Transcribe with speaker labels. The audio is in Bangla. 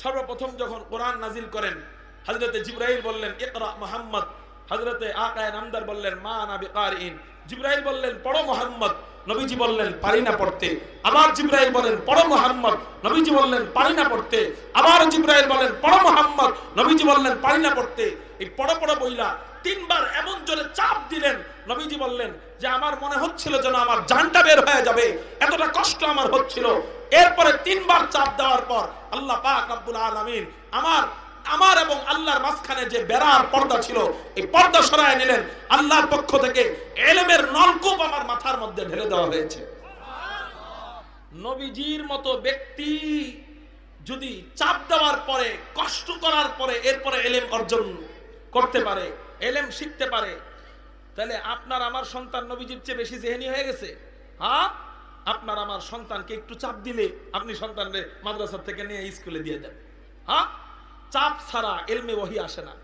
Speaker 1: সর্বপ্রথম যখন কোরআন নাজিল করেন, হযরতে জিবরাইল বললেন ইকরা মুহাম্মদ, হযরতে আকায়ে নামদার বললেন মা আনা বিকারিন। জিবরাইল বললেন পড়ো মুহাম্মদ, নবীজি বললেন পারি না পড়তে। আবার জিবরাইল বলেন পড়ো মুহাম্মদ, নবীজি বললেন পারি না পড়তে। আবার জিবরাইল বলেন পড়ো মুহাম্মদ, নবীজি বললেন পারি না পড়তে। এই পড়ো পড়ো বইলা তিনবার এমন জোরে চাপ দিলেন, নবীজি বললেন যে আমার মনে হচ্ছিল যেন আমার জানটা বের হয়ে যাবে, এতটা কষ্ট আমার হচ্ছিল। এরপরে তিনবার চাপ দেওয়ার পর আল্লাহ পাক রব্বুল আলামিন আমার এবং আল্লাহর মাঝখানে যে বেড়ার পর্দা ছিল, এই পর্দা সরায় নিলেন। আল্লাহর পক্ষ থেকে ইলমের নলকূপ আমার মাথার মধ্যে ঢেলে দেওয়া হয়েছে। নবীজির মতো ব্যক্তি যদি চাপ দেওয়ার পরে, কষ্ট করার পরে এরপরে ইলম অর্জন করতে পারে, ইলম শিখতে পারে, তাহলে আপনার আমার সন্তান নবীজির চেয়ে বেশি জেহেনি হয়ে গেছে? হ্যাঁ, আপনার আমার সন্তানকে একটু চাপ দিলে আপনি সন্তানকে মাদ্রাসা থেকে নিয়ে স্কুলে দিয়ে দেন। হ্যাঁ, চাপ ছাড়া ইলমে ওহী আসে না।